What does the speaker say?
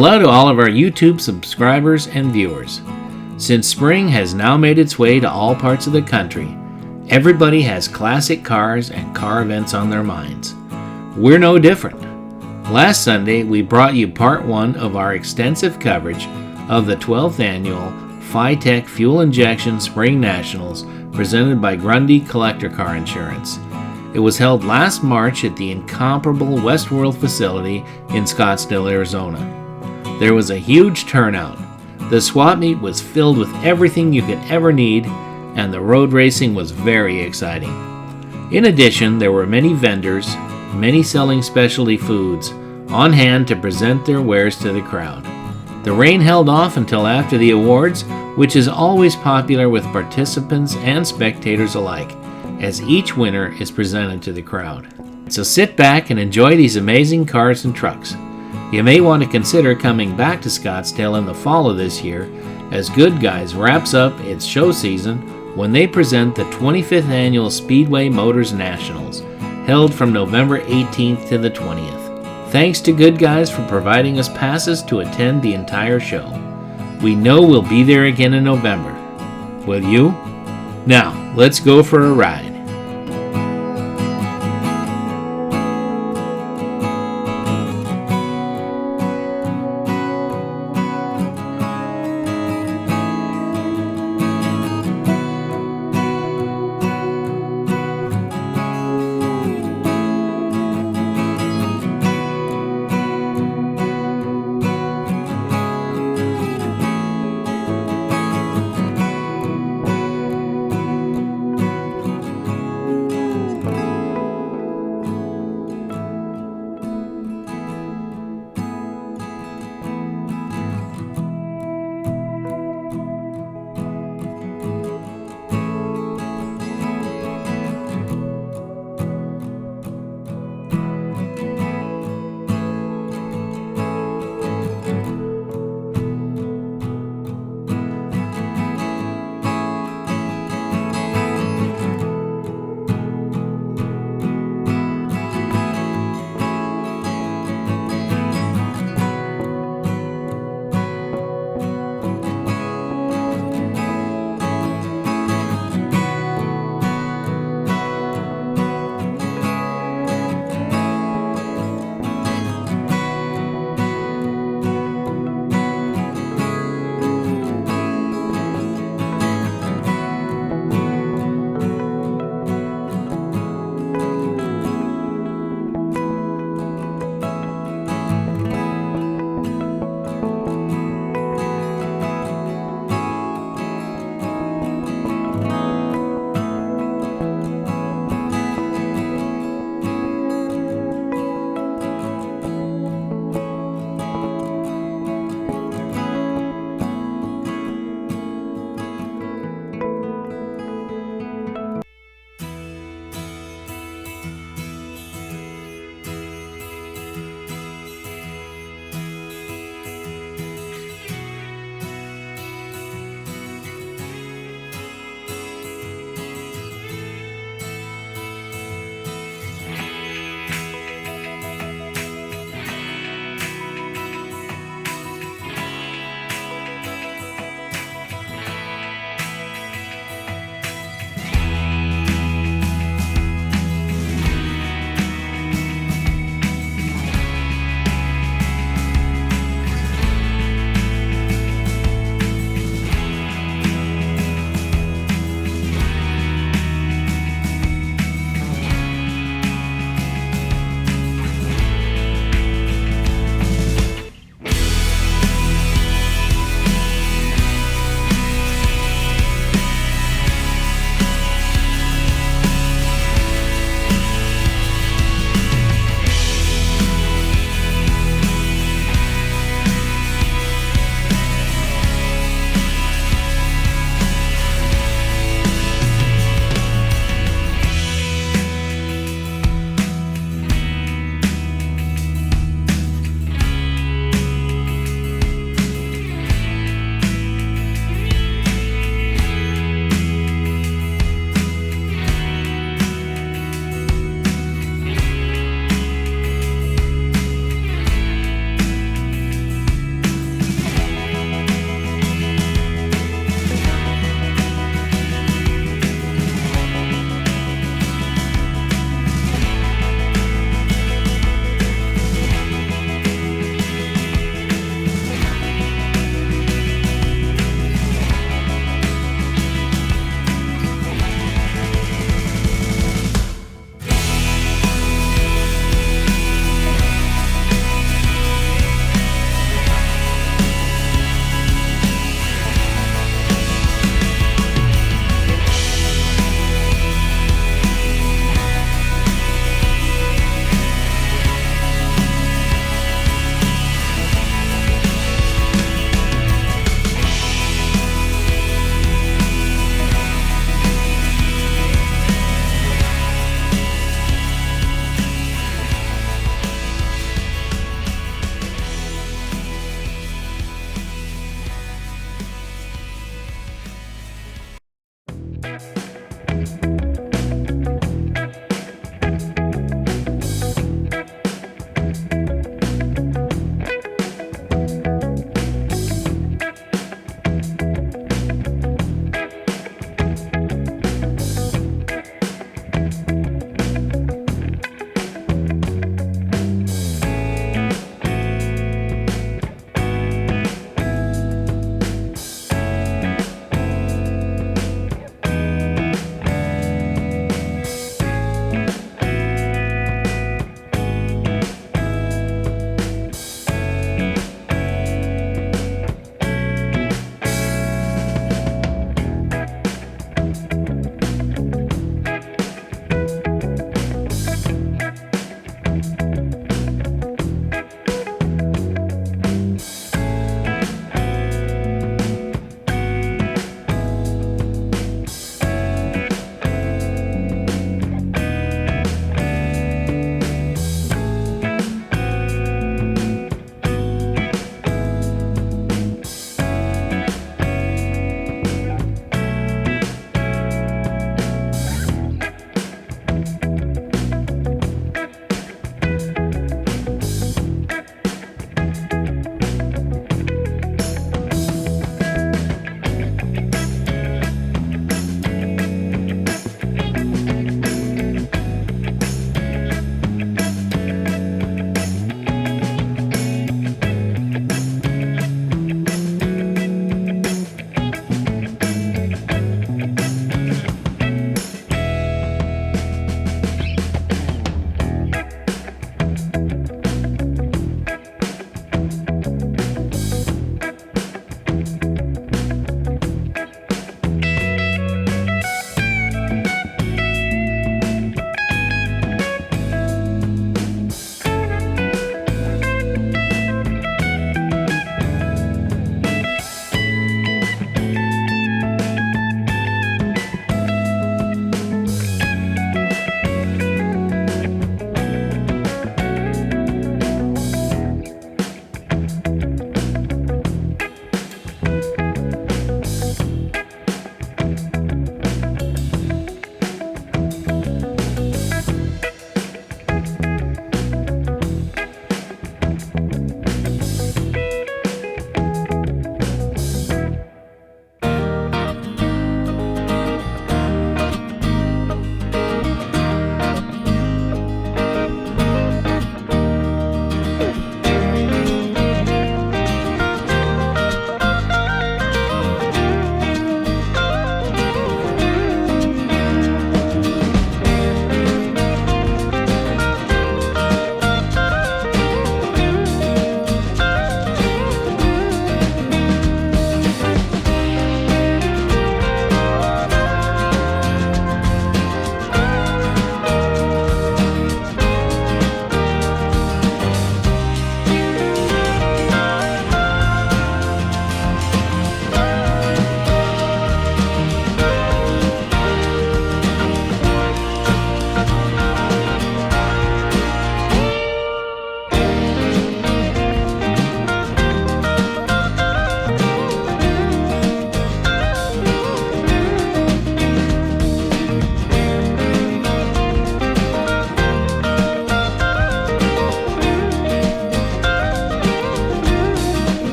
Hello to all of our YouTube subscribers and viewers. Since spring has now made its way to all parts of the country, everybody has classic cars and car events on their minds. We're no different. Last Sunday, we brought you part one of our extensive coverage of the 12th annual Fi-Tech Fuel Injection Spring Nationals presented by Grundy Collector Car Insurance. It was held last March at the incomparable Westworld facility in Scottsdale, Arizona. There was a huge turnout. The swap meet was filled with everything you could ever need, and the road racing was very exciting. In addition, there were many vendors, many selling specialty foods, on hand to present their wares to the crowd. The rain held off until after the awards, which is always popular with participants and spectators alike, as each winner is presented to the crowd. So sit back and enjoy these amazing cars and trucks. You may want to consider coming back to Scottsdale in the fall of this year, as Goodguys wraps up its show season when they present the 25th Annual Speedway Motors Nationals, held from November 18th to the 20th. Thanks to Goodguys for providing us passes to attend the entire show. We know we'll be there again in November. Will you? Now, let's go for a ride.